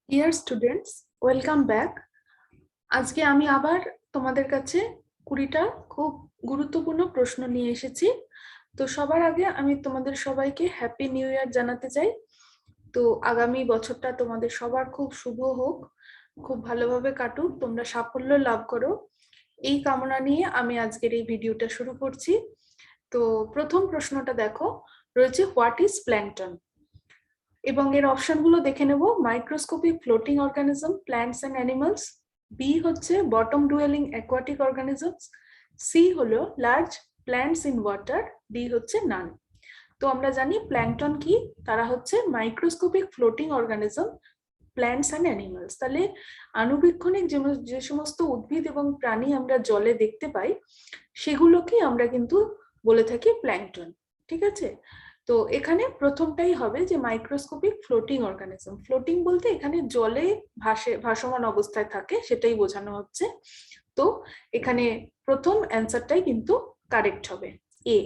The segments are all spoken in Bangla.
Dear students, welcome back. আজকে আমি আবার তোমাদের কাছে 20টা খুব গুরুত্বপূর্ণ প্রশ্ন নিয়ে এসেছি। তো সবার আগে আমি তোমাদের সবাইকে হ্যাপি নিউ ইয়ার জানাতে চাই। তো আগামী বছরটা তোমাদের সবার খুব শুভ হোক, খুব ভালোভাবে কাটুক, তোমরা সাফল্য লাভ করো, এই কামনা নিয়ে আমি আজকের এই ভিডিওটা শুরু করছি। তো প্রথম প্রশ্নটা দেখো, রয়েছে হোয়াট ইজ প্ল্যাঙ্কটন, এবং এর অপশনগুলো দেখে নেব। Microscopic floating organism, plants and animals. B হচ্ছে bottom dwelling aquatic organisms. C হলো large plants in water. D হচ্ছে নান। তো আমরা জানি প্ল্যাঙ্কটন কি, তারা হচ্ছে microscopic floating organism, plants and animals. তাহলে আণুবীক্ষণিক যে সমস্ত উদ্ভিদ এবং প্রাণী আমরা জলে দেখতে পাই সেগুলোকে আমরা কিন্তু বলে থাকি প্ল্যাঙ্কটন। ঠিক আছে, তো এখানে প্রথমটাই হবে যে মাইক্রোস্কোপিক ফ্লোটিং অর্গানিজম। ফ্লোটিং বলতে এখানে জলে ভাসমান অবস্থায় থাকে, সেটাই বোঝানো হচ্ছে। তো এখানে প্রথম অ্যান্সারটাই কিন্তু কারেক্ট হবে, এ।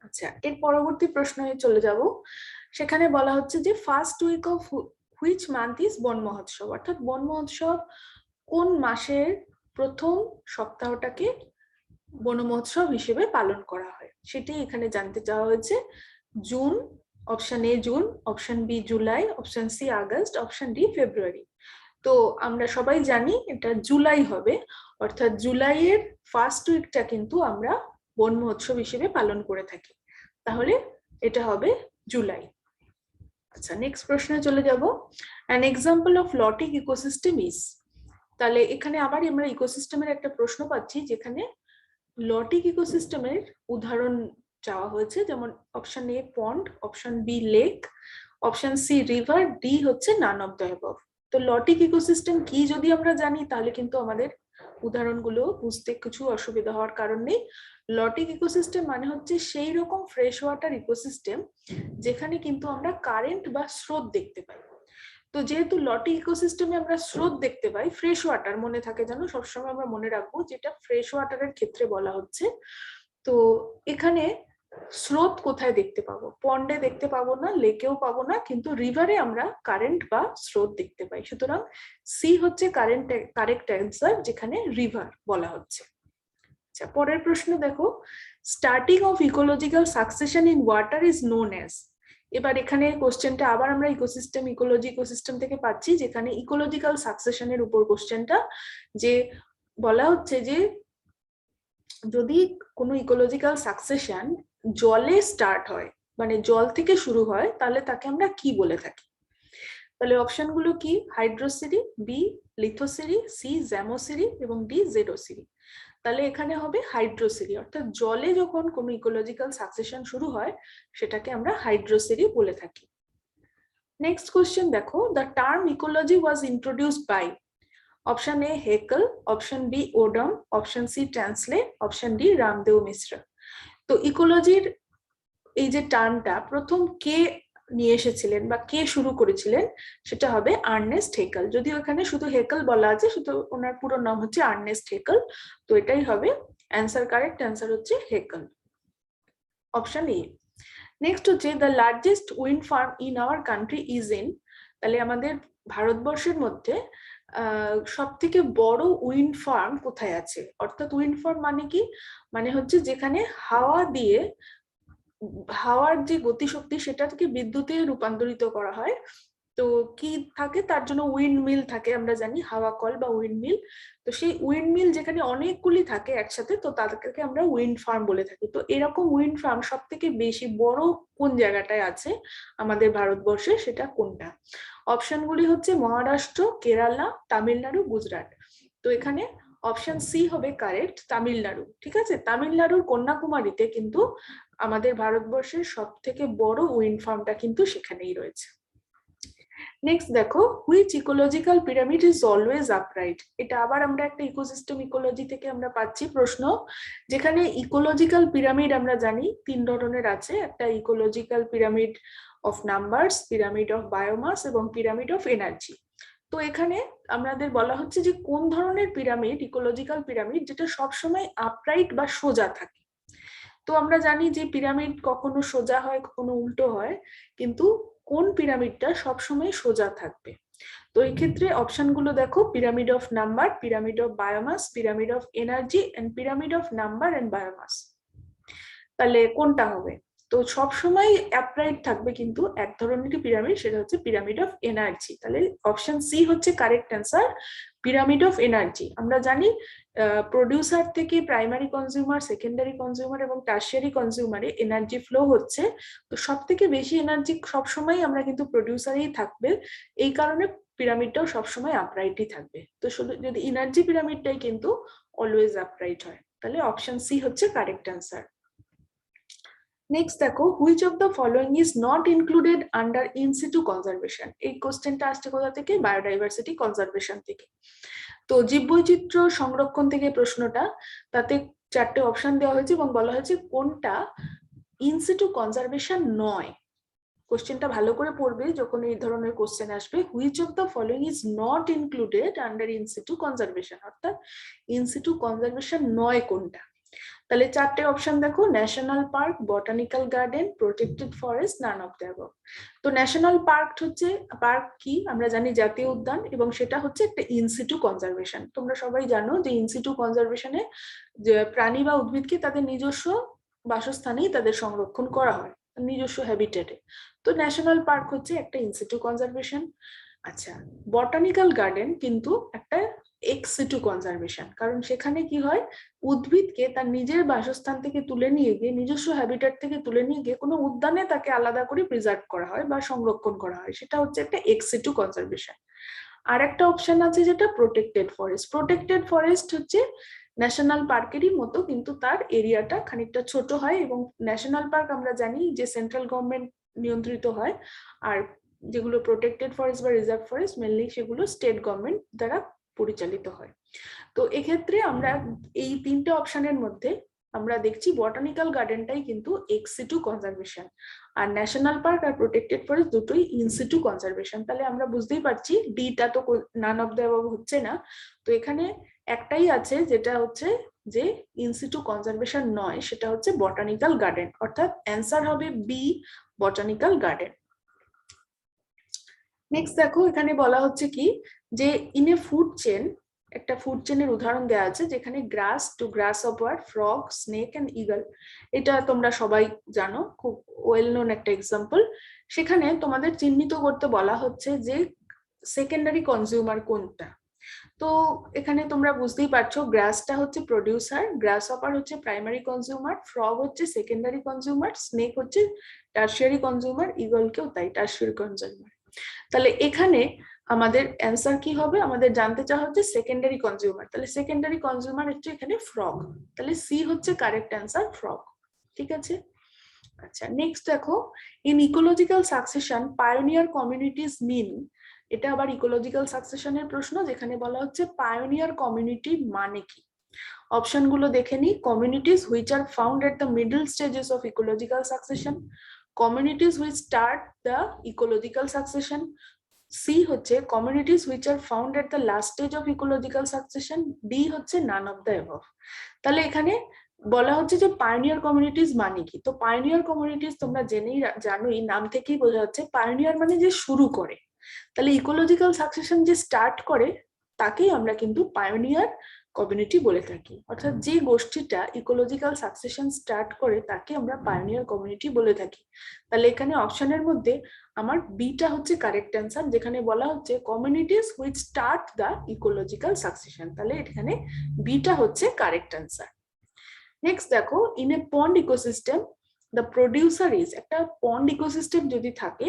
আচ্ছা, এর পরবর্তী প্রশ্নে চলে যাব। সেখানে বলা হচ্ছে যে first week of which month is বন মহোৎসব, অর্থাৎ বন মহোৎসব কোন মাসের প্রথম সপ্তাহটাকে বন মহোৎসব হিসেবে পালন করা হয়, সেটি এখানে জানতে চাওয়া হয়েছে। June, option A June, option B July, option C August, option D February. তো আমরা সবাই জানি এটা জুলাই হবে, অর্থাৎ জুলাইয়ের ফার্স্ট উইকটা কিন্তু আমরা বন মহোৎসব হিসেবে পালন করে থাকি, তাহলে এটা হবে জুলাই। আচ্ছা, নেক্সট প্রশ্নে চলে যাব। An example of lotic ecosystem is, তাহলে এখানে আবার আমরা ইকোসিস্টেমের একটা প্রশ্ন পাচ্ছি যেখানে লটিক ইকোসিস্টেমের উদাহরণ চাওয়া হয়েছে, যেমন option A pond, option B lake, option C river, D হচ্ছে নান অফ দ্য অ্যাবভ। তো লটিক ইকোসিস্টেম কি যদি আমরা জানি তাহলে কিন্তু আমাদের উদাহরণগুলো বুঝতে কিছু অসুবিধা হওয়ার কারণ নেই। লটিক ইকোসিস্টেম মানে হচ্ছে সেই রকম ফ্রেশ ওয়াটার ইকোসিস্টেম যেখানে কিন্তু আমরা কারেন্ট বা স্রোত দেখতে পাই। তো যেহেতু লটি ইকোসিস্টেমে আমরা স্রোত দেখতে পাই, ফ্রেশ ওয়াটার মনে থাকে যেন, সবসময় আমরা মনে রাখবো যেটা ফ্রেশ ওয়াটারের ক্ষেত্রে বলা হচ্ছে। তো এখানে স্রোত কোথায় দেখতে পাবো? পন্ডে দেখতে পাবো না, লেকেও পাবো না, কিন্তু রিভারে আমরা কারেন্ট বা স্রোত দেখতে পাই। সুতরাং সি হচ্ছে কারেক্ট অ্যান্সার, যেখানে রিভার বলা হচ্ছে। আচ্ছা, পরের প্রশ্ন দেখো, starting of ecological succession in water is known as. এবার এখানে কোশ্চেনটা আবার আমরা ইকোসিস্টেম থেকে পাচ্ছি, যেখানে ইকোলজিক্যাল সাকসেশনের উপর কোশ্চেনটা, যে বলা হচ্ছে যে যদি কোনো ইকোলজিক্যাল সাকসেশন জলে স্টার্ট হয়, মানে জল থেকে শুরু হয়, তাহলে তাকে আমরা কি বলে থাকি? তাহলে অপশনগুলো কি? হাইড্রোসিরি, বি লিথোসিরি, সি জ্যামোসিরি এবং ডি জেডোসিরি। তাহলে এখানে হবে হাইড্রোসিরি, অর্থাৎ জলে যখন কোনো ইকোলজিক্যাল সাকসেশন শুরু হয় সেটাকে আমরা হাইড্রোসিরি বলে থাকি। নেক্সট কোশ্চেন দেখো, the term ecology was introduced by. Option A Haeckel, option B Odum, option C Tansley, option D Ramdeo Mishra. তো ইকোলজির এই যে টার্মটা প্রথম কে নিয়ে এসেছিলেন বা কে শুরু করেছিলেন, সেটা হবে আর্নেস্ট হেকেল। যদিও এখানে শুধু হেকেল বলা আছে, শুধু ওনার পুরো নাম হচ্ছে আর্নেস্ট হেকেল। তো এটাই হবে অ্যান্সার, কারেক্ট অ্যান্সার হচ্ছে হেকেল, অপশন এ। নেক্সট হচ্ছে the largest wind firm in our country is in. তাহলে আমাদের ভারতবর্ষের মধ্যে সব থেকে বড় উইন্ড ফার্ম কোথায় আছে? অর্থাৎ উইন্ড ফার্ম মানে কি? মানে হচ্ছে যেখানে হাওয়া দিয়ে হাওয়ার যে গতিশক্তি সেটাকে বিদ্যুতে রূপান্তরিত করা হয়। তো কি থাকে তার জন্য? উইন্ড মিল থাকে, আমরা জানি হাওয়া কল বা উইন্ড মিল। তো সেই উইন্ড মিল যেখানে অনেকগুলি থাকে একসাথে, তো তাদেরকে আমরা উইন্ড ফার্ম বলে থাকি। তো এরকম উইন্ড ফার্ম সব থেকে বেশি বড় কোন জায়গাটায় আছে আমাদের ভারতবর্ষে, সেটা কোনটা? অপশনগুলি হচ্ছে মহারাষ্ট্র, কেরালা, তামিলনাড়ু, গুজরাট। তো এখানে অপশন সি হবে কারেক্ট, তামিলনাড়ু। ঠিক আছে, তামিলনাড়ুর কন্যাকুমারীতে কিন্তু আমাদের ভারতবর্ষের সব থেকে বড় উইন্ড ফার্মটা কিন্তু সেখানেই রয়েছে। নেক্সট দেখো, which ecological pyramid is always upright. এটা আবার আমরা একটা ইকোসিস্টেম ইকোলজি থেকে আমরা পাচ্ছি প্রশ্ন, যেখানে ইকোলজিক্যাল পিরামিড আমরা জানি তিন ধরনের আছে। একটা ecological pyramid of numbers, pyramid of biomass এবং পিরামিড অফ এনার্জি। তো এখানে আমাদের বলা হচ্ছে যে কোন ধরনের পিরামিড, ইকোলজিক্যাল পিরামিড, যেটা সবসময় আপরাইট বা সোজা থাকে। তো আমরা জানি যে পিরামিড কখনো সোজা হয়, কখনো উল্টো হয়, কিন্তু কোন পিরামিডটা সবসময় সোজা থাকবে? তো এই ক্ষেত্রে অপশনগুলো দেখো, pyramid of number, pyramid of biomass, pyramid of energy and pyramid of number and biomass. তাহলে কোনটা হবে? তো সবসময় অ্যাপ্রাইট থাকবে কিন্তু এক ধরনের পিরামিড, সেটা হচ্ছে পিরামিড অফ এনার্জি। তাহলে অপশন সি হচ্ছে correct answer, pyramid of energy. আমরা জানি প্রডিউসার থেকে প্রাইমারি কনজিউমার, সেকেন্ডারি কনজিউমার এবং টার্সিয়ারি কনজিউমারে এনার্জি ফ্লো হচ্ছে। তো সব থেকে বেশি এনার্জি সবসময় আমরা কিন্তু প্রডিউসারেই থাকবে, এই কারণে পিরামিডটাও সবসময় আপরাইটই থাকবে। তো যদি এনার্জি পিরামিডটাই কিন্তু অলওয়েজ আপরাইট হয়, তাহলে অপশন সি হচ্ছে কারেক্ট অ্যান্সার। নেক্সট দেখো, which of the following is not included under in situ conservation. এই কোশ্চেনটা আসছে কোথা থেকে? বায়োডাইভার্সিটি কনজারভেশন থেকে। তো জীববৈচিত্র্য সংরক্ষণ থেকে প্রশ্নটা, তাতে চারটে অপশন দেওয়া হয়েছে এবং বলা হয়েছে কোনটা ইন সিটু কনজারভেশন নয়। কোশ্চেনটা ভালো করে পড়বে যখন এই ধরনের কোশ্চেন আসবে, which of the following is not included under in situ conservation, অর্থাৎ ইন সিটু কনজারভেশন নয় কোনটা। তাহলে চারটে অপশন দেখো, national park, botanical garden, protected forest, none of the above. তো ন্যাশনাল পার্ক হচ্ছে, পার্ক কি আমরা জানি জাতীয় উদ্যান, এবং সেটা হচ্ছে একটা ইনসিটু কনজারভেশন। তোমরা সবাই জানো যে ইনসিটু কনজারভেশনে যে প্রাণী বা উদ্ভিদকে তাদের নিজস্ব বাসস্থানেই তাদের সংরক্ষণ করা হয়, নিজস্ব হ্যাবিটেটে। তো ন্যাশনাল পার্ক হচ্ছে একটা ইনসিটু কনজারভেশন। আচ্ছা, বটানিক্যাল গার্ডেন কিন্তু একটা এক্স সিটু কনজারভেশন, কারণ সেখানে কি হয়, উদ্ভিদকে তার নিজের বাসস্থান থেকে তুলে নিয়ে গিয়ে, নিজস্ব হ্যাবিটেট থেকে তুলে নিয়ে গিয়ে কোনো উদ্যানে তাকে আলাদা করে প্রিজার্ভ করা হয় বা সংরক্ষণ করা হয়, সেটা হচ্ছে একটা এক্স সিটু কনজারভেশন। আর একটা অপশন আছে যেটা প্রোটেক্টেড ফরেস্ট। প্রোটেক্টেড ফরেস্ট হচ্ছে ন্যাশনাল পার্কেরই মতো, কিন্তু তার এরিয়াটা খানিকটা ছোট হয়, এবং ন্যাশনাল পার্ক আমরা জানি যে সেন্ট্রাল গভর্নমেন্ট নিয়ন্ত্রিত হয়, আর যেগুলো প্রোটেক্টেড ফরেস্ট বা রিজার্ভ ফরেস্ট মেনলি সেগুলো স্টেট গভর্নমেন্ট দ্বারা পরিচালিত হয়। তো এক্ষেত্রে আমরা এই তিনটে অপশনের মধ্যে আমরা দেখছি বটানিক্যাল গার্ডেনটাই কিন্তু এক্স সিটু কনজারভেশন, আর ন্যাশনাল পার্ক আর প্রোটেক্টেড ফরেস্ট দুটোই ইন সিটু কনজারভেশন। তাহলে আমরা বুঝতেই পারছি ডিটা তো নান অফ দ্য অ্যাবভ হচ্ছে না, তো এখানে একটাই আছে যেটা হচ্ছে যে ইন সিটু কনজারভেশন নয়, সেটা হচ্ছে বটানিক্যাল গার্ডেন, অর্থাৎ অ্যান্সার হবে বি, বটানিক্যাল গার্ডেন। নেক্সট দেখো, এখানে বলা হচ্ছে কি যে ইন এ ফুড চেন, একটা ফুড চেনের উদাহরণ দেওয়া আছে যেখানে গ্রাস টু গ্রাস অপার, ফ্রগ, স্নেক এন্ড ইগল, এটা তোমরা সবাই জানো, খুব ওয়েল নোন একটা এক্সাম্পল। সেখানে তোমাদের চিহ্নিত করতে বলা হচ্ছে যে সেকেন্ডারি কনজিউমার কোনটা। তো এখানে তোমরা বুঝতেই পারছো, গ্রাসটা হচ্ছে প্রডিউসার, গ্রাস অপার হচ্ছে প্রাইমারি কনজিউমার, ফ্রগ হচ্ছে সেকেন্ডারি কনজিউমার, স্নেক হচ্ছে টার্সিয়ারি কনজিউমার, ইগলকেও তাই টার্সিয়ারি কনজিউমার। তাহলে এখানে আমাদের অ্যান্সার কি হবে? আমাদের জানতে চাওয়া হচ্ছে সেকেন্ডারি কনজিউমার, তাহলে সেকেন্ডারি কনজিউমার হচ্ছে এখানে ফ্রগ, তাহলে সি হচ্ছে কারেক্ট অ্যান্সার, ফ্রগ। ঠিক আছে। আচ্ছা, নেক্সট দেখো, in ecological succession pioneer communities mean, এটা আবার ইকোলজিক্যাল সাকসেশনের প্রশ্ন, যেখানে বলা হচ্ছে পায়োনিয়ার কমিউনিটি মানে কি। অপশন গুলো দেখে নি, communities which are found at the middle stages of ecological succession, communities which start the ecological succession, C হচ্ছে communities which are found at the last stage of ecological succession, D হচ্ছে none of the above। তাহলে এখানে বলা হচ্ছে যে পায়োনিয়ার কমিউনিটিজ মানে কি। তো পায়োনিয়ার কমিউনিটিজ তোমরা জানোই, নাম থেকেই বোঝা যাচ্ছে পায়োনিয়ার মানে যে শুরু করে, তাহলে ইকোলজিক্যাল সাকসেশন যে স্টার্ট করে তাকেই আমরা কিন্তু পায়োনিয়ার কমিউনিটি বলে থাকি, অর্থাৎ যে গোষ্ঠীটা ইকোলজিক্যাল সাকসেশন স্টার্ট করে তাকে আমরা পায়োনিয়ার কমিউনিটি বলে থাকি। তাহলে এখানে অপশনের মধ্যে আমার বিটা হচ্ছে কারেক্ট অ্যান্সার, যেখানে বলা হচ্ছে communities which start the ecological succession, তাহলে এখানে বিটা হচ্ছে কারেক্ট অ্যান্সার। নেক্সট দেখো, in a pond ecosystem the producer is, একটা পন্ড ইকোসিস্টেম যদি থাকে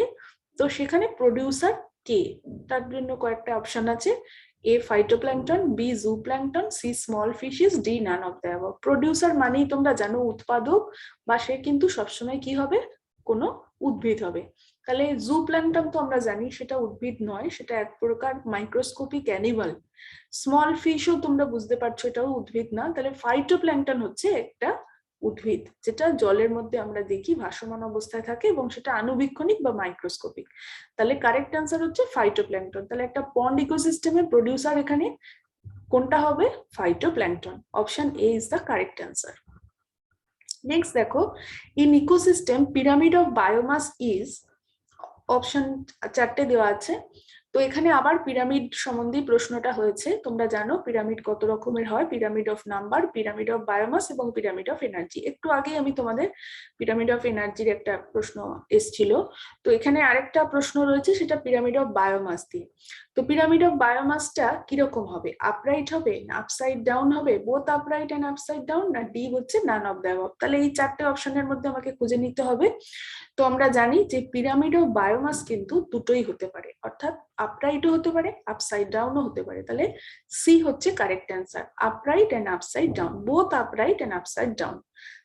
তো সেখানে প্রডিউসার কে, তার জন্য কয়েকটা অপশন আছে, A phytoplankton, B zooplankton, C small fishes, D none of the above. Producer মানেই তোমরা জানো উৎপাদক, বা সে কিন্তু সবসময় কি হবে, কোনো উদ্ভিদ হবে। তাহলে জুপ্ল্যাঙ্কটন তো আমরা জানি সেটা উদ্ভিদ নয়, সেটা এক প্রকার মাইক্রোস্কোপিক অ্যানিমাল। স্মল ফিশও তোমরা বুঝতে পারছো এটাও উদ্ভিদ না, তাহলে ফাইটোপ্ল্যাঙ্কটন হচ্ছে একটা উদ্ভিদ যেটা জলের মধ্যে আমরা দেখি ভাসমান অবস্থায় থাকে, এবং সেটা আণুবীক্ষণিক বা মাইক্রোস্কোপিক। তাহলে কারেক্ট অ্যান্সার হচ্ছে ফাইটোপ্ল্যাঙ্কটন। তাহলে একটা পন্ড ইকোসিস্টেমের প্রডিউসার এখানে কোনটা হবে? Phytoplankton. Option A is the correct answer. Next দেখো, in ecosystem pyramid of biomass is, option 4টে দেওয়া আছে। তো এখানে আবার পিরামিড সম্বন্ধে প্রশ্নটা হয়েছে। তোমরা জানো পিরামিড কত রকমের হয়, pyramid of number, pyramid of biomass এবং পিরামিড অফ এনার্জি। একটু আগে আমি তোমাদের পিরামিড অফ এনার্জির একটা প্রশ্ন এসেছিল। তো এখানে আরেকটা প্রশ্ন রয়েছে, সেটা পিরামিড অফ বায়োমাস দিয়ে। তো পিরামিড অফ বায়োমাসটা কিরকম হবে, আপরাইট হবে না আপসাইড ডাউন হবে, both upright and upside down, না ডি হচ্ছে নান অফ দ্য অ্যাবভ। তাহলে এই 4টে অপশনের মধ্যে আমাকে খুঁজে নিতে হবে। তো আমরা জানি যে পিরামিড অফ বায়োমাস কিন্তু দুটোই হতে পারে, অর্থাৎ আপরাইটও হতে পারে আপসাইড ডাউনও হতে পারে। তাহলে সি হচ্ছে correct answer, upright and upside down, both upright and upside down.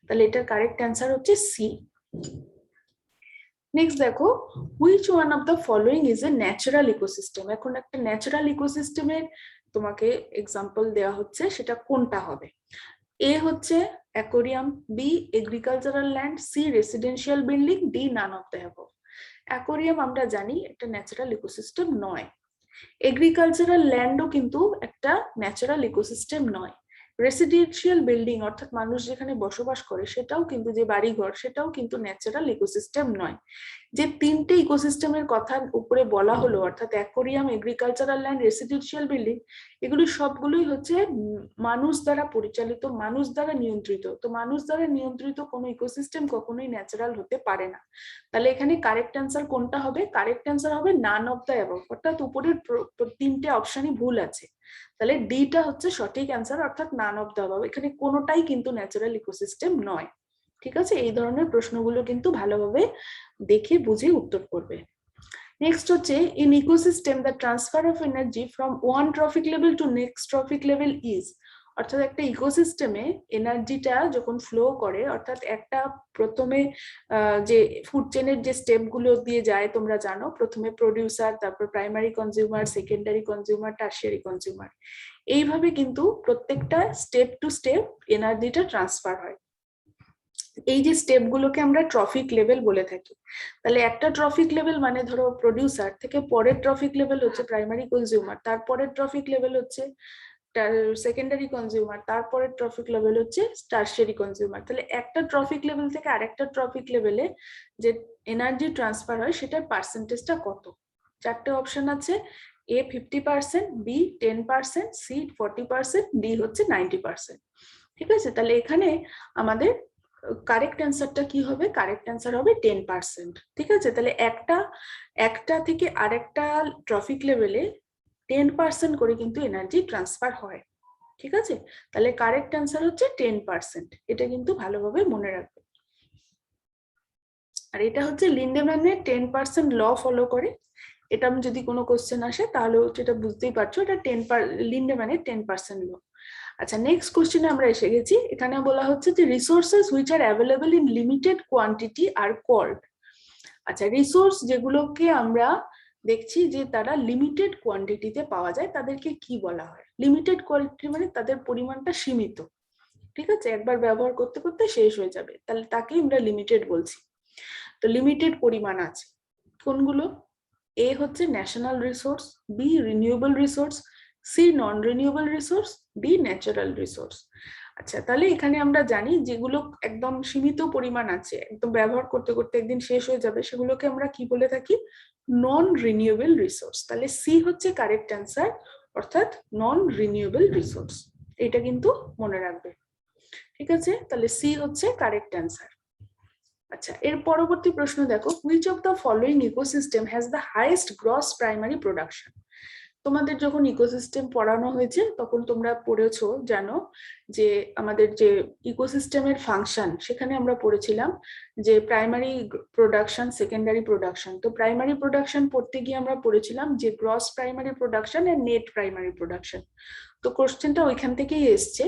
তাহলে এটার কারেক্ট অ্যান্সার হচ্ছে সি। নেক্সট দেখো, which one of the following is a natural ecosystem. এখন একটা ন্যাচারাল ইকোসিস্টেমের তোমাকে এক্সাম্পল দেওয়া হচ্ছে, সেটা কোনটা হবে? এ হচ্ছে aquarium, B agricultural land, C residential building, D none of the above. Aquarium আমরা জানি একটা ন্যাচারাল ইকোসিস্টেম নয়, এগ্রিকালচারাল ল্যান্ডও কিন্তু একটা ন্যাচারাল ইকোসিস্টেম নয়, রেসিডেন্সিয়াল বিল্ডিং অর্থাৎ মানুষ যেখানে বসবাস করে সেটাও কিন্তু, যে বাড়িঘর, সেটাও কিন্তু ন্যাচারাল ইকোসিস্টেম নয়। যে 3টে ইকোসিস্টেমের কথা উপরে বলা হলো, অর্থাৎ aquarium, agricultural land, residential building, এগুলি সবগুলোই হচ্ছে মানুষ দ্বারা পরিচালিত, মানুষ দ্বারা নিয়ন্ত্রিত। তো মানুষ দ্বারা নিয়ন্ত্রিত কোনো ইকোসিস্টেম কখনোই ন্যাচারাল হতে পারে না। তাহলে এখানে কারেক্ট অ্যান্সার কোনটা হবে? কারেক্ট অ্যান্সার হবে নান অফ দ্য অ্যাবভ, অর্থাৎ উপরের 3টে অপশনই ভুল আছে। তাহলে ডিটা হচ্ছে সঠিক অ্যান্সার, অর্থাৎ নান অফ দ্য অ্যাবভ। এখানে কোনোটাই কিন্তু ন্যাচারাল ইকোসিস্টেম নয়। ঠিক আছে, এই ধরনের প্রশ্নগুলো কিন্তু ভালোভাবে দেখে বুঝে উত্তর করবে। নেক্সট হচ্ছে, in ecosystem the transfer of energy from one trophic level to next trophic level is. অর্থাৎ একটা ইকোসিস্টেমে এনার্জিটা যখন ফ্লো করে, অর্থাৎ একটা প্রথমে যে ফুড চেনের যে স্টেপ গুলো দিয়ে যায় তোমরা জানো, প্রথমে প্রোডিউসার, তারপর primary consumer, secondary consumer, tertiary consumer, এইভাবে কিন্তু প্রত্যেকটা স্টেপ টু স্টেপ এনার্জিটা ট্রান্সফার হয়। এই যে স্টেপ গুলোকে আমরা ট্রফিক লেভেল বলে থাকি। তাহলে একটা ট্রফিক লেভেল মানে ধরো প্রোডিউসার থেকে পরের ট্রফিক লেভেল হচ্ছে প্রাইমারি কনজিউমার, তারপরের ট্রফিক লেভেল হচ্ছে সেকেন্ডারি কনজিউমার, তারপরের ট্রফিক লেভেল হচ্ছে টারশিয়ারি কনজিউমার। তাহলে একটা ট্রফিক লেভেল থেকে আরেকটা ট্রফিক লেভেলে যে এনার্জি ট্রান্সফার হয় সেটার পার্সেন্টেজটা কত? 4টে অপশন আছে, এ 50%, বি 10%, সি 40%, ডি হচ্ছে 90%। ঠিক আছে, তাহলে এখানে আমাদের কারেক্ট অ্যান্সারটা কি হবে? কারেক্ট অ্যান্সার হবে 10%। ঠিক আছে, তাহলে একটা থেকে আরেকটা ট্রফিক লেভেলে 10% করে কিন্তু এনার্জি ট্রান্সফার হয়। ঠিক আছে, তাহলে কারেক্ট অ্যান্সার হচ্ছে 10%। এটা কিন্তু ভালোভাবে মনে রাখবে। আর এটা হচ্ছে লিন্ডেম্যানের 10% ল ফলো করে। এটা যদি কোনো কোশ্চেন আসে তাহলে এটা বুঝতেই পারছো, এটা লিন্ডেম্যানের 10% ল। আচ্ছা, নেক্সট কোশ্চেনে আমরা এসে গেছি। এখানে বলা হচ্ছে যে resources which are available in limited quantity are called. আচ্ছা, রিসোর্স যেগুলোকে আমরা দেখছি যে তারা লিমিটেড কোয়ান্টিটিতে পাওয়া যায়, তাদেরকে কি বলা হয়? লিমিটেড কোয়ান্টিটি মানে তাদের পরিমাণটা সীমিত। ঠিক আছে, একবার ব্যবহার করতে করতে শেষ হয়ে যাবে, তাহলে তাকেই আমরা লিমিটেড বলছি। তো লিমিটেড পরিমাণ আছে কোনগুলো? এ হচ্ছে national resource, B renewable resource, C non renewable resource, D natural resource. আচ্ছা, তাহলে এখানে আমরা জানি যেগুলো একদম সীমিত পরিমাণ আছে, একদম ব্যবহার করতে করতে একদিন শেষ হয়ে যাবে, সেগুলোকে আমরা কি বলে থাকি? নন রিনিউয়েবল রিসোর্স। তাহলে সি হচ্ছে কারেক্ট অ্যান্সার, অর্থাৎ নন রিনিউয়েবল রিসোর্স। এটা কিন্তু মনে রাখবে। ঠিক আছে, তাহলে সি হচ্ছে কারেক্ট অ্যান্সার। আচ্ছা, এর পরবর্তী প্রশ্ন দেখো, which of the following ecosystem has the highest gross primary production. তোমাদের যখন ইকোসিস্টেম পড়ানো হয়েছে তখন তোমরা পড়েছো, জানো যে আমাদের যে ইকোসিস্টেমের ফাংশন, সেখানে আমরা পড়েছিলাম যে প্রাইমারি প্রোডাকশন, সেকেন্ডারি প্রোডাকশন। তো প্রাইমারি প্রোডাকশন পড়তে গিয়ে আমরা পড়েছিলাম যে গ্রস প্রাইমারি প্রোডাকশন আর নেট প্রাইমারি প্রোডাকশন। তো কোশ্চেনটা ওইখান থেকেই এসছে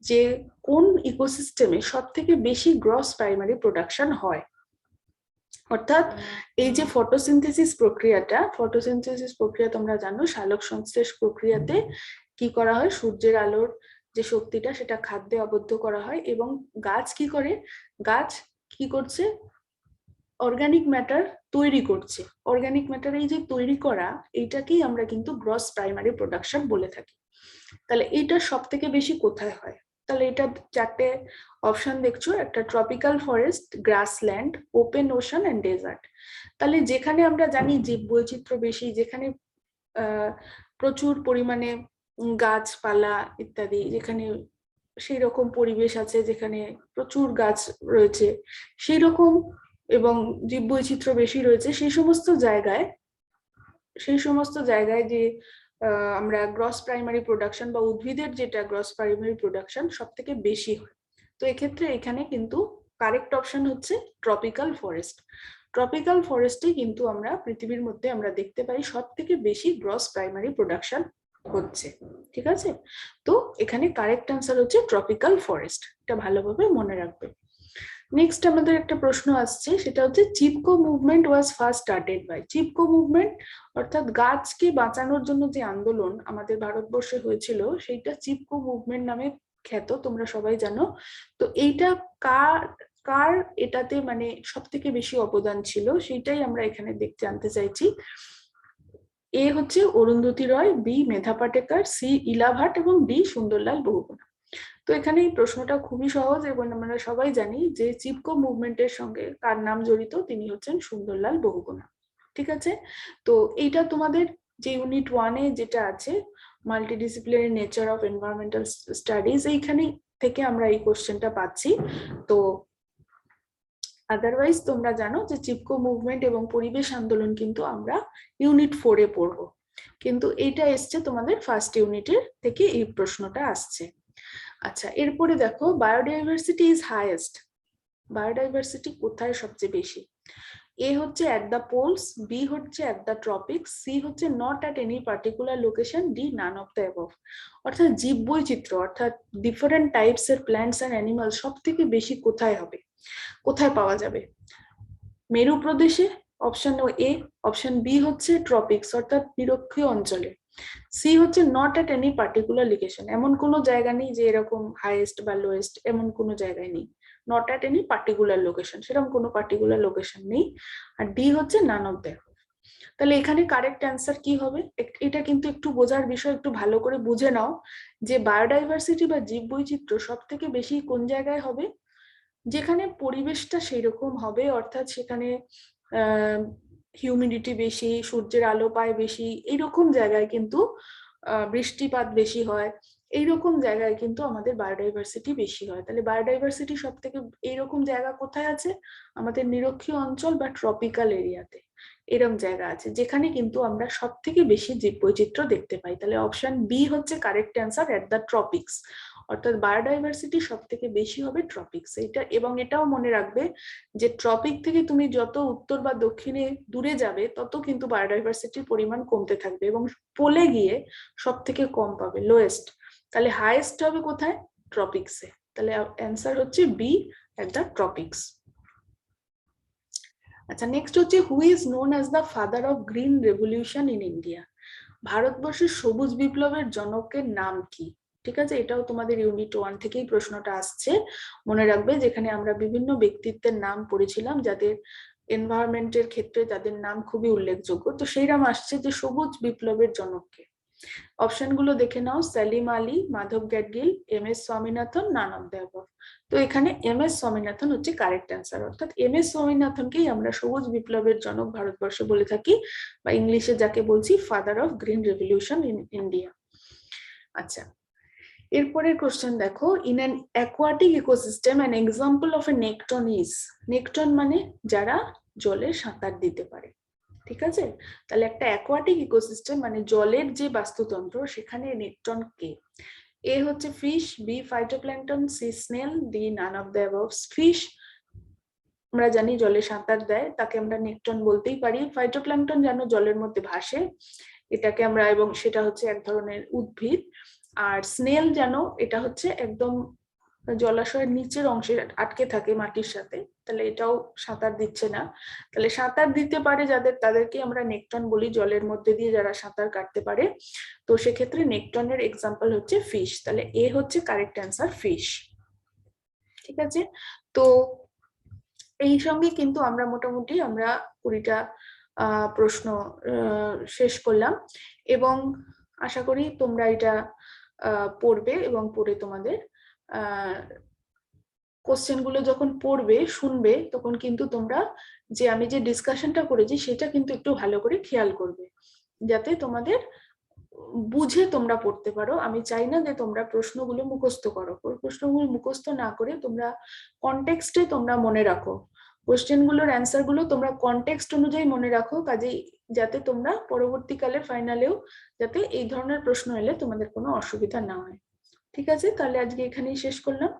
যে কোন ইকোসিস্টেমে সব থেকে বেশি গ্রস প্রাইমারি প্রোডাকশন হয়। অর্থাৎ এই যে ফটোসিনথেসিস প্রক্রিয়া তোমরা জানো, সালোক সংশ্লেষ প্রক্রিয়াতে কি করা হয়? সূর্যের আলোর যে শক্তিটা সেটা খাদ্যে আবদ্ধ করা হয়, এবং গাছ কি করছে? অর্গানিক ম্যাটার তৈরি করছে। অর্গানিক ম্যাটার এই যে তৈরি করা, এইটাকেই আমরা কিন্তু গ্রস প্রাইমারি প্রোডাকশন বলে থাকি। তাহলে এইটা সব থেকে বেশি কোথায় হয়? তাহলে এটা চারটে অপশন দেখছো, একটা tropical forest, grassland, open ocean and desert. তাহলে যেখানে আমরা জানি যে বৈচিত্র্য বেশি, যেখানে প্রচুর পরিমাণে গাছপালা ইত্যাদি, যেখানে সেই রকম পরিবেশ আছে, যেখানে প্রচুর গাছ রয়েছে সেই রকম এবং জীববৈচিত্র্য বেশি রয়েছে, সেই সমস্ত জায়গায় যে আমরা গ্রস প্রাইমারি প্রোডাকশন বা উদ্ভিদের যেটা গ্রস প্রাইমারি প্রোডাকশন সব থেকে বেশি হয়। তো এক্ষেত্রে এখানে কিন্তু কারেক্ট অপশন হচ্ছে ট্রপিক্যাল ফরেস্ট। ট্রপিক্যাল ফরেস্টে কিন্তু আমরা পৃথিবীর মধ্যে আমরা দেখতে পাই সব থেকে বেশি গ্রস প্রাইমারি প্রোডাকশন হচ্ছে। ঠিক আছে, তো এখানে কারেক্ট অ্যান্সার হচ্ছে ট্রপিক্যাল ফরেস্ট, এটা ভালোভাবে মনে রাখবে। নেক্সট আমাদের একটা প্রশ্ন আসছে, সেটা হচ্ছে Chipko movement was first started by. Chipko movement অর্থাৎ গাছকে বাঁচানোর জন্য যে আন্দোলন আমাদের ভারতবর্ষে হয়েছিল সেইটা চিপকো মুভমেন্ট নামে খ্যাত, তোমরা সবাই জানো। তো এইটা কার কার এটাতে মানে সব থেকে বেশি অবদান ছিল সেইটাই আমরা এখানে জানতে চাইছি। এ হচ্ছে অরুন্ধতী রয়, বি মেধা পাটেকর, সি ইলা ভাট এবং ডি সুন্দরলাল বহুগুণা। তো এখানে এই প্রশ্নটা খুবই সহজ এবং আমরা সবাই জানি যে চিপকো মুভমেন্টের সঙ্গে কার নাম জড়িত, তিনি হচ্ছেন সুন্দরলাল বহুগুণা। ঠিক আছে, তো এইটা তোমাদের যে ইউনিট 1-এ যেটা আছে multidisciplinary nature of environmental studies, এইখানে থেকে আমরা এই কোশ্চেনটা পাচ্ছি। তো আদারওয়াইজ তোমরা জানো যে চিপকো মুভমেন্ট এবং পরিবেশ আন্দোলন কিন্তু আমরা ইউনিট 4-এ পড়বো, কিন্তু এইটা এসছে তোমাদের ফার্স্ট ইউনিটের থেকে এই প্রশ্নটা আসছে। আচ্ছা, এরপরে দেখো বায়োডাইভার্সিটি ইজ হাইয়েস্ট। বায়োডাইভার্সিটি কোথায় সবচেয়ে বেশি? এ হচ্ছে অ্যাট দ্য পোলস, বি হচ্ছে অ্যাট দ্য ট্রপিক্স, সি হচ্ছে not at any particular location, D none of the above. অর্থাৎ জীববৈচিত্র্য অর্থাৎ ডিফারেন্ট টাইপস এর প্ল্যান্টস এন্ড অ্যানিমাল সব থেকে বেশি কোথায় হবে, কোথায় পাওয়া যাবে? মেরু প্রদেশে, অপশন এ। অপশন বি হচ্ছে ট্রপিক্স অর্থাৎ নিরক্ষীয় অঞ্চলে। সি হচ্ছে not at any particular location, এমন কোনো জায়গা নেই যে এরকম হাইয়েস্ট বা লোয়েস্ট, এমন কোনো জায়গায় নেই। Not at any particular location, সেরকম কোনো পার্টিকুলার লোকেশন নেই। আর ডি হচ্ছে নান অফ দ্যাট। তাহলে এখানে কারেক্ট অ্যান্সার কি হবে? এটা কিন্তু একটু বোঝার বিষয়, একটু ভালো করে বুঝে নাও যে বায়োডাইভার্সিটি বা জীববৈচিত্র্য সব থেকে বেশি কোন জায়গায় হবে? যেখানে পরিবেশটা সেই রকম হবে, অর্থাৎ সেখানে হিউমিডিটি বেশি, সূর্যের আলো পায় বেশি, এইরকম জায়গায় কিন্তু বৃষ্টিপাত বেশি হয়, এইরকম জায়গায় কিন্তু আমাদের বায়োডাইভার্সিটি বেশি হয়। তাহলে বায়োডাইভার্সিটি সব থেকে এইরকম জায়গা কোথায় আছে? আমাদের নিরক্ষীয় অঞ্চল বা ট্রপিক্যাল এরিয়াতে এরকম জায়গা আছে যেখানে কিন্তু আমরা সব থেকে বেশি জীববৈচিত্র্য দেখতে পাই। তাহলে অপশন বি হচ্ছে কারেক্ট অ্যান্সার, এট দ্য ট্রপিক্স। অর্থাৎ বায়োডাইভার্সিটি সব থেকে বেশি হবে ট্রপিক্স। এটা এবং এটাও মনে রাখবে যে ট্রপিক থেকে তুমি যত উত্তর বা দক্ষিণে দূরে যাবে তত কিন্তু বায়োডাইভার্সিটির পরিমাণ কমতে থাকবে এবং পোলে গিয়ে সব থেকে কম পাবে, লোয়েস্ট। তাহলে হাইয়েস্ট হবে কোথায়? ট্রপিক্সে। তাহলে অ্যান্সার হচ্ছে বি, এট দ্য ট্রপিক্স। আচ্ছা, নেক্সট হচ্ছে who is known as the father of green revolution in India. ভারতবর্ষের সবুজ বিপ্লবের জনকের নাম কি? ঠিক আছে, এটাও তোমাদের ইউনিট 1 থেকেই প্রশ্নটা আসছে। মনে রাখবে যেখানে আমরা বিভিন্ন ব্যক্তিত্বের নাম পড়েছিলাম যাদের এনভায়রনমেন্টের ক্ষেত্রে তাদের নাম খুবই উল্লেখযোগ্য, তো সেইরাম আসছে যে সবুজ বিপ্লবের জনককে। অপশনগুলো দেখে নাও, Salim Ali, Madhav Gadgil, M S Swaminathan, none of the above. তো এখানে এম এস স্বামীনাথন হচ্ছে কারেক্ট অ্যান্সার, অর্থাৎ এম এস স্বামীনাথনকেই আমরা সবুজ বিপ্লবের জনক ভারতবর্ষে বলে থাকি, বা ইংলিশে যাকে বলছি father of green revolution in India. আচ্ছা, এরপরের কোশ্চেন দেখো, in an aquatic ecosystem an example of A nekton is. Nekton মানে যারা জলে সাঁতার দিতে পারে। ঠিক আছে, তাহলে একটা অ্যাকোয়াটিক ইকোসিস্টেম মানে জলের যে বাস্তুতন্ত্র সেখানে নেকটন কে? এ হচ্ছে fish, B phytoplankton, C snail, D none of the above. Fish আমরা জানি জলে সাঁতার দেয়, তাকে আমরা নেকটন বলতেই পারি। ফাইটোপ্ল্যাঙ্কটন জানো জলের মধ্যে ভাসে, এটাকে আমরা, এবং সেটা হচ্ছে এক ধরনের উদ্ভিদ। আর স্নেল জানো এটা হচ্ছে একদম জলাশয়ের নিচের অংশে আটকে থাকে মাটির সাথে, তাহলে এটাও সাঁতার দিচ্ছে না। তাহলে সাঁতার দিতে পারে যাদের, তাদেরকে আমরা নেকটন বলি, জলের মধ্যে দিয়ে যারা সাঁতার কাটতে পারে। তো সেক্ষেত্রে নেকটনের এক্সাম্পল হচ্ছে ফিশ। তাহলে এ হচ্ছে কারেক্ট অ্যান্সার, ফিশ। ঠিক আছে, তো এই সঙ্গে কিন্তু আমরা মোটামুটি 20টা প্রশ্ন শেষ করলাম এবং আশা করি তোমরা এটা পড়বে এবং পড়ে তোমাদের কোশ্চেনগুলো যখন পড়বে শুনবে তখন কিন্তু তোমরা যে আমি যে ডিসকাশনটা করেছি সেটা কিন্তু একটু ভালো করে খেয়াল করবে, যাতে তোমাদের বুঝে তোমরা পড়তে পারো। আমি চাই না যে তোমরা প্রশ্নগুলো মুখস্থ করো, প্রশ্নগুলো মুখস্থ না করে তোমরা কনটেক্সটে তোমরা মনে রাখো, কোশ্চেনগুলোর অ্যান্সার গুলো তোমরা কনটেক্সট অনুযায়ী মনে রাখো, কাজেই যাতে তোমরা পরবর্তীকালে ফাইনালেও যাতে এই ধরনের প্রশ্ন এলে তোমাদের কোনো অসুবিধা না হয়। ঠিক আছে, তাহলে আজকে এখানেই শেষ করলাম।